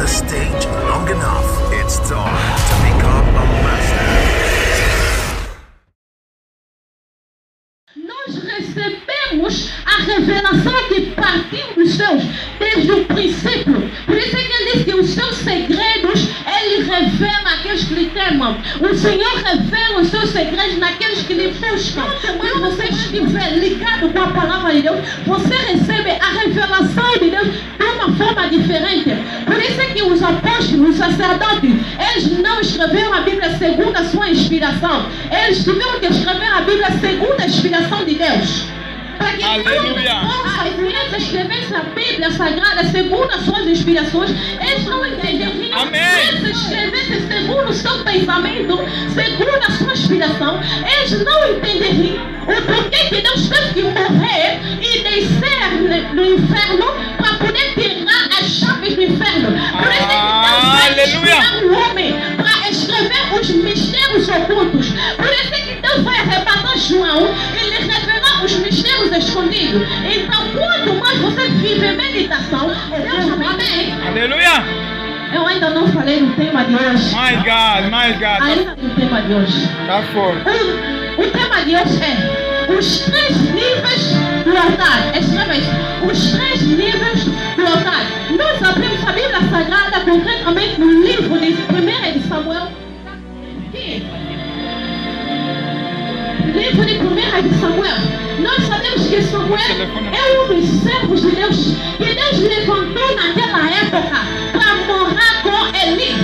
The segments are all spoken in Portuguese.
the stage long enough. It's time to become a master. Nós recebemos a revelação que partiu dos céus desde o princípio. Por isso é que ele diz que os seus segredos ele revela àqueles que lhe temam. O Senhor revela os seus segredos naqueles que lhe buscam. Quando você estiver ligado com a palavra de Deus, você recebe a revelação de Deus de uma forma diferente. Por isso é que os apóstolos, os sacerdotes, eles não escreveram a Bíblia segundo a sua inspiração. Eles tiveram que escrever a Bíblia segundo a inspiração de Deus. Para que quando escrevesse a Bíblia Sagrada segundo as suas inspirações, eles não entenderiam. Se eles escrevessem segundo o seu pensamento, segundo a sua inspiração, eles não entenderiam o porquê que Deus teve que morrer e descer no inferno para poder tirar as chaves do inferno. Por isso é que Deus vai inspirar o homem para escrever os mistérios ocultos. Por isso é que Deus vai arrebatar João e lhe revelar os mistérios escondidos. Então, quanto mais você vive meditação, Deus também. Aleluia! Eu ainda não falei no tema de hoje. My God. Ainda no tema de hoje. Tá fora. O tema de hoje é os 3 níveis do altar. Escreva isso. Os 3 níveis do altar. Nós abrimos a Bíblia Sagrada concretamente no livro de 1 de Samuel. Livro de 1 de Samuel. Nós sabemos que Samuel é um dos servos de Deus que Deus levantou naquela época para morar com Eli.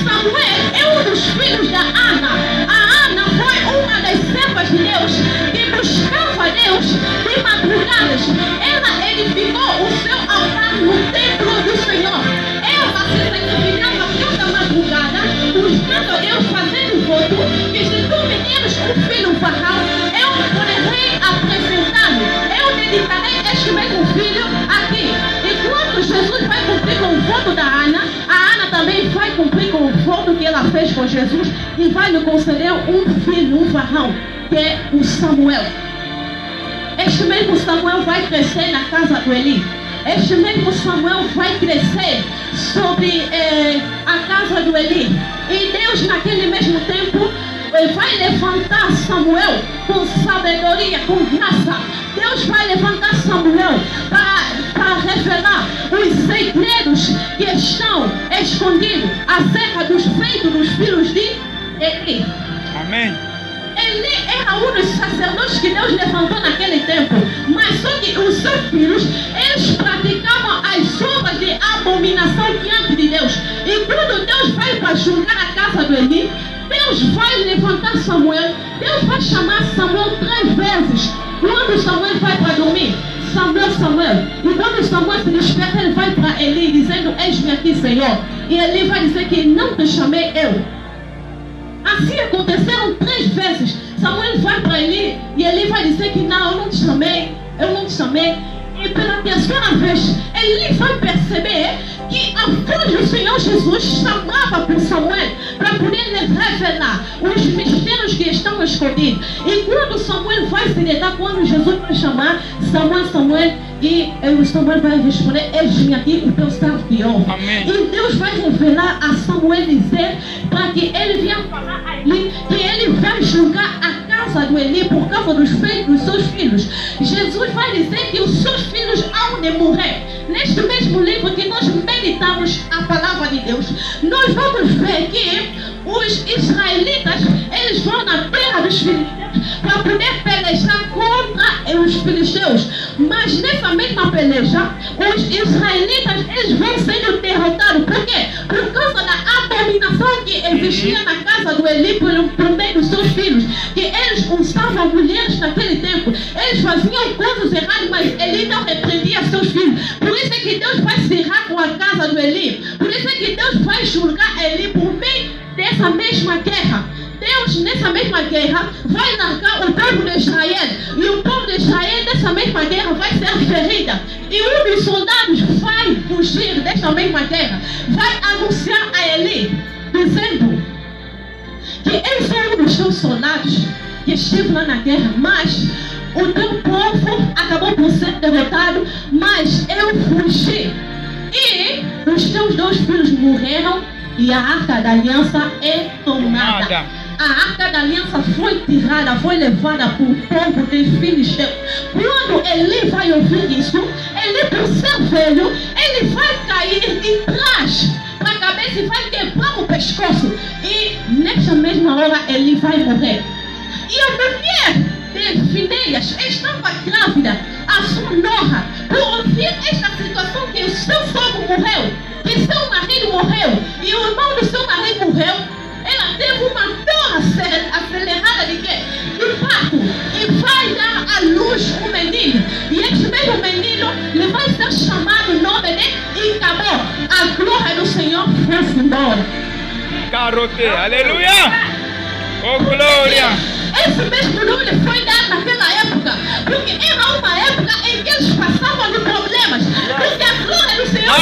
Samuel é um dos filhos da Ana. A Ana foi uma das servas de Deus que buscava Deus de madrugadas. Ela edificou o seu altar no templo do Senhor. Ela se sacrificava toda madrugada, buscando a Deus, fazendo voto que se tu me deres um filho varão, eu poderei apresentá-lo. Eu dedicarei este mesmo filho aqui. E quando Jesus vai cumprir com o voto da Ana, a Ana também vai cumprir com o voto que ela fez com Jesus e vai lhe conceder um filho, um varão, que é o Samuel. Este mesmo Samuel vai crescer na casa do Eli. Este mesmo Samuel vai crescer sobre a casa do Eli. E Deus, naquele mesmo tempo, vai levantar Samuel com sabedoria, com graça. Deus vai levantar Samuel para revelar os segredos que estão escondidos acerca dos feitos dos filhos de Eli. Amém. Eli era um dos sacerdotes que Deus levantou naquele tempo. Mas só que os seus filhos, eles praticavam as obras de abominação diante de Deus. E quando Deus vai para julgar a casa do Eli, Deus vai levantar Samuel. Deus vai chamar Samuel 3 vezes. Quando Samuel vai para dormir, Samuel. E quando Samuel se desperta, ele vai para Eli dizendo: eis-me aqui, Senhor. E Eli vai dizer que não te chamei eu. Assim aconteceram 3 vezes. Samuel vai para Eli e Eli vai dizer que não, eu não te chamei. E pela terceira vez, Eli vai perceber que a voz do Senhor Jesus chamava por Samuel para poder lhe revelar os mistérios que estão escondidos. E quando Samuel vai se deitar, quando Jesus vai chamar Samuel, e o Samuel vai responder: eis-me aqui, o teu servo te honra. E Deus vai revelar a Samuel, dizer para que ele venha falar a Eli que ele vai julgar a casa do Eli por causa dos feitos dos seus filhos. Jesus vai dizer que os seus filhos hão de morrer. Neste mesmo livro que nós meditamos a palavra de Deus, nós vamos ver que os israelitas, eles vão na terra dos filisteus para poder pelejar contra os filisteus. Mas nessa mesma peleja, os israelitas, eles vão sendo derrotados. Por quê? Por causa da abominação que existia na casa do Eli por meio dos seus filhos. Que eles usavam mulheres naquele tempo. Eles faziam coisas erradas, mas Eli não repreendia seus filhos. Por isso é que Deus vai se irar com a casa do Eli. Por isso é que Deus vai julgar Eli por meio dessa mesma guerra. Deus, nessa mesma guerra, vai largar o povo de Israel. E o povo de Israel, nessa mesma guerra, vai ser ferida. E um dos soldados vai fugir desta mesma guerra. Vai anunciar a Eli, dizendo que ele foi um dos seus soldados que esteve lá na guerra, mas o teu povo acabou por ser derrotado, mas eu fugi. E os teus 2 filhos morreram e a arca da aliança é tomada. A arca da aliança foi tirada, foi levada para o povo dos filisteus. Quando Eli vai ouvir isso, ele, por ser velho, ele vai cair de trás para a cabeça e vai quebrar o pescoço. E nessa mesma hora ele vai morrer. E a mulher de Finéias estava grávida, a sua nora, por ouvir esta situação que o seu sogro morreu, que seu marido morreu e o irmão do seu marido morreu. Ela teve uma dor acelerada de quê? De parto. E vai dar à luz um menino. E esse mesmo menino ele vai ser chamado o nome de Icabod. A glória do Senhor foi embora. Carote, aleluia! Oh glória! Esse mesmo nome foi dado naquela época. Porque era uma época em que eles passavam de problemas. Porque a glória do Senhor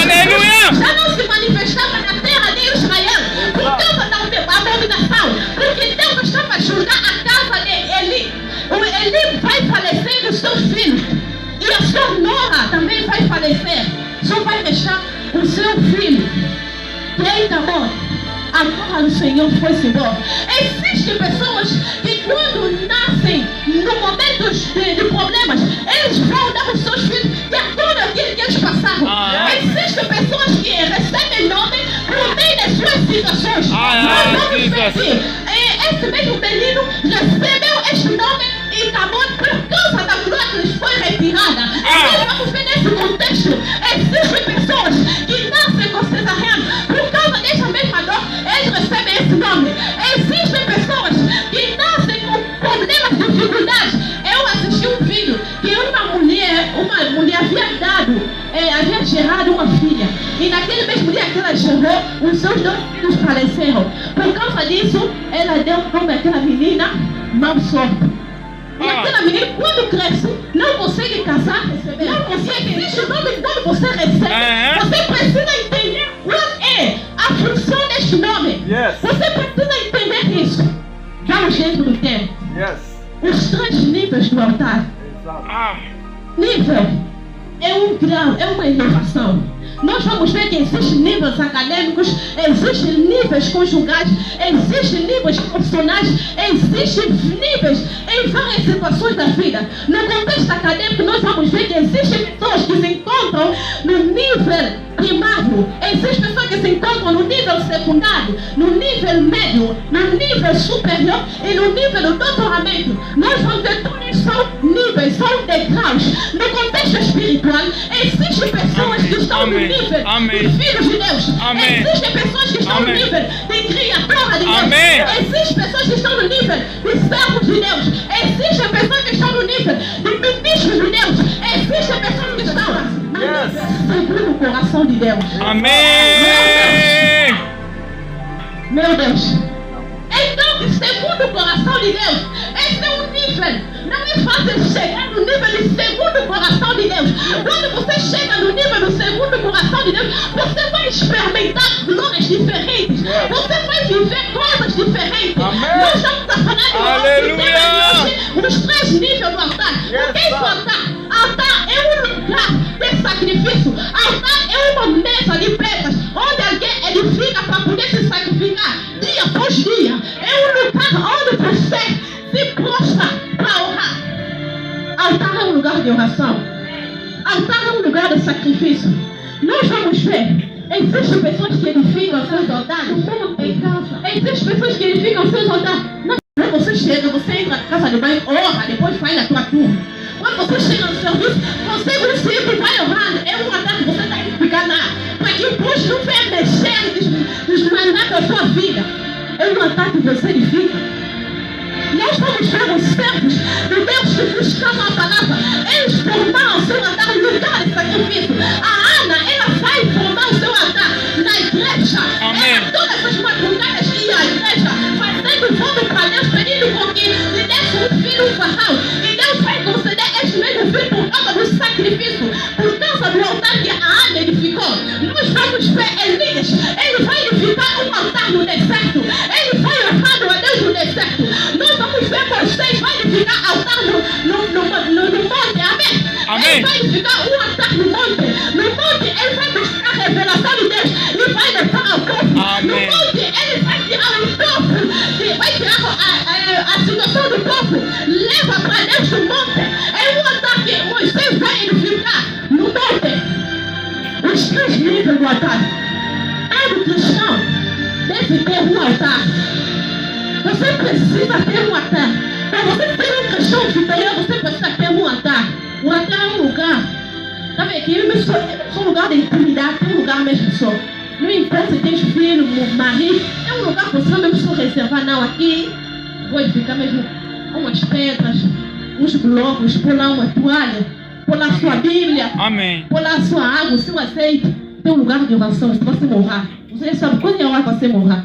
já não se manifestava na terra de Israel. Por causa da abominação. Porque Deus estava a julgar a casa de Eli. O Eli vai falecer e os seus filhos. E a sua nora também vai falecer. Só vai deixar o seu filho. Que é Icabod. A glória do Senhor foi-se embora. Existem pessoas que quando nascem no momento de problemas, eles vão dar os seus filhos de acordo com aquilo que eles passaram. Existem pessoas que recebem nome por meio das suas situações. Nós vamos ver aqui. Esse mesmo menino recebeu este nome e acabou por causa da glória que lhes foi retirada. Nós vamos ver nesse contexto. Existem pessoas que nascem com cesariana por causa dessa mesma dor. Eles recebem esse nome. Existem pessoas que nascem com problemas, dificuldades. Eu assisti um vídeo que uma mulher havia gerado uma filha. E naquele mesmo dia que ela gerou, os seus 2 filhos faleceram. Por causa disso, ela deu o nome àquela menina mal sorte. E aquela menina, quando cresce, não consegue casar, não consegue. Existe o nome quando você recebe. Você precisa entender qual é a função deste nome. Você precisa entender isso. Vamos dentro do tempo. Os 3 níveis do altar. Nível é um grau, é uma inovação. Nós vamos ver que existem níveis acadêmicos, existem níveis conjugais, existem níveis profissionais, existem níveis em várias situações da vida. No contexto acadêmico, nós vamos ver que existem pessoas que se encontram no nível primário, existem pessoas que se encontram no nível secundário, no nível médio, no nível superior e no nível do doutoramento. Nós vamos ver que são níveis, são degraus. No contexto espiritual, existem pessoas que estão no nível de filhos de Deus. Existem pessoas que estão no nível de criatura de Deus. Existem pessoas que estão no nível de servos de Deus. Existem pessoas que estão no nível de ministros de Deus. Existem pessoas que estão no nível segundo o coração de Deus. Amém! Meu Deus! Então, segundo o coração de Deus, esse é um nível. Não é fácil chegar no nível de segundo o coração de Deus. Quando você chega no nível do segundo o coração de Deus, você vai experimentar glórias diferentes. Você vai viver coisas diferentes. Nós estamos a falar de os 3 níveis do altar. O que é esse altar? Altar é um lugar de sacrifício. Altar é uma mesa de pedras onde alguém edifica para poder se sacrificar dia após dia. É um lugar onde você se prostra para orar. Altar é um lugar de oração. Altar é um lugar de sacrifício. Nós vamos ver. Existem pessoas que edificam seus altares em casa. Existem pessoas que edificam seus altares. Quando você chega, você entra na casa de banho, ora, depois faz a tua turma. Quando você chega no serviço, você sempre vai orando. É um altar que você está edificando lá. Para que depois não venha mexer e desmandar com a sua vida. É um altar que você edifica. Nós vamos ver os servos de Deus que buscam a palavra. Eles formaram o seu altar em lugar de sacrifício. A Ana, ela vai formar o seu altar na igreja. Ela, todas as madrugadas que ia à igreja, fazendo voto para Deus, pedindo com que lhe desse um filho, um varão. E Deus vai conceder este mesmo filho por causa do sacrifício, por causa do altar que a Ana edificou. Nós vamos ver Elias. Ele vai edificar um altar no deserto. Ele vai honrar a Deus no deserto. Nós vamos ver Moisés vai edificar altar no monte. Amém? Ele vai edificar um altar no monte. No monte ele vai buscar altar. Todo cristão deve ter um altar. Você precisa ter um altar. Para você ser um cristão superior, você precisa ter um altar. O altar é um lugar. Sabe aqui? É um lugar de intimidade, é um lugar mesmo só. Não importa se tens filho, marido, é um lugar que você não mesmo só reservar. Não, aqui pode ficar mesmo umas pedras, uns blocos, pôr lá uma toalha, pôr lá a sua Bíblia, Amém. pôr lá a sua água, o seu azeite. Tem um lugar de oração, se você morrer. Você sabe quando é a hora que você morrer.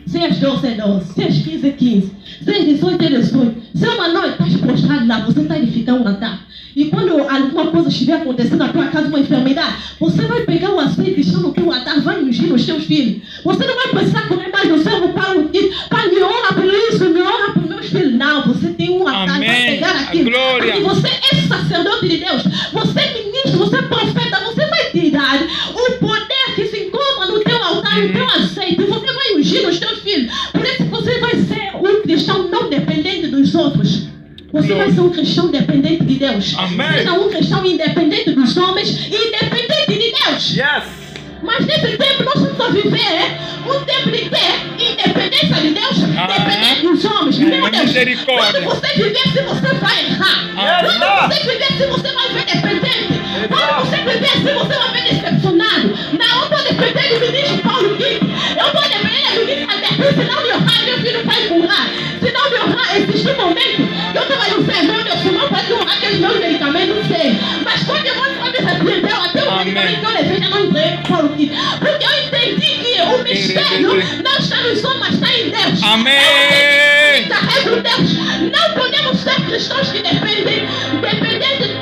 Se é 12, é 12. Se é 15, é 15. Se é 18, é 18. Se é uma noite, está prostrado lá, você está edificando um altar. E quando alguma coisa estiver acontecendo na tua casa, uma enfermidade, você vai pegar o azeite e está no teu altar, vai ungir os teus filhos. Você não vai precisar correr mais do céu, pai, me honra por isso, me honra por meus filhos. Não, você tem um altar, Amém. vai pegar aquilo. Glória. E você é sacerdote de Deus, você é ministro, você é profeta, você vai te dar o poder que se encontra no teu altar, no teu azeite. Você vai ungir os teus filhos. Por isso você vai ser um cristão não dependente dos outros. Você vai ser um cristão dependente de Deus. Amém. Seja um cristão independente dos homens e independente de Deus. Yes. Mas nesse tempo nós vamos viver um tempo de ter independência de Deus, dependente dos homens. Meu Deus, Misericórdia. quando você viver, se você vai errar. Quando você viver, se você vai ver dependente. Quando você viver, se você vai ver decepcionado. Não, eu estou dependendo do ministro Paulo Guido. Eu estou dependendo do ministro Adeus. Se não me honrar, meu filho vai morrer. Se não me honrar, existe um momento que eu estava no céu, meu Deus, não pode honrar aqueles meus medicamentos, não sei. Mas quando eu vou me repreendeu, até o medicamento que eu levei, já não entrei com Paulo Guido. Porque eu entendi que o mistério não está nos homens, mas está em Deus. Amém. Carrega Deus. Não podemos ser cristãos que dependem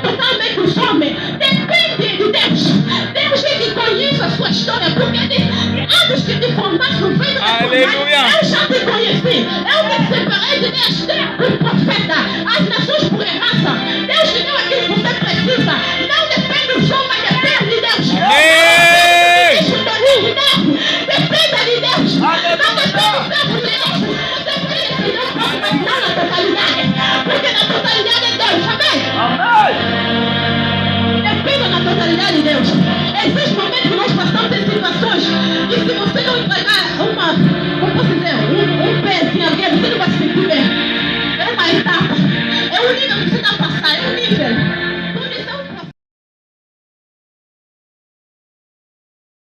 totalmente dos homens. Depende de Deus. Deus é que conhece a sua história. Porque antes que te formasse no ventre da tua mãe, eu já te conheci. Eu me separei de Deus, do profeta, as nações por herança.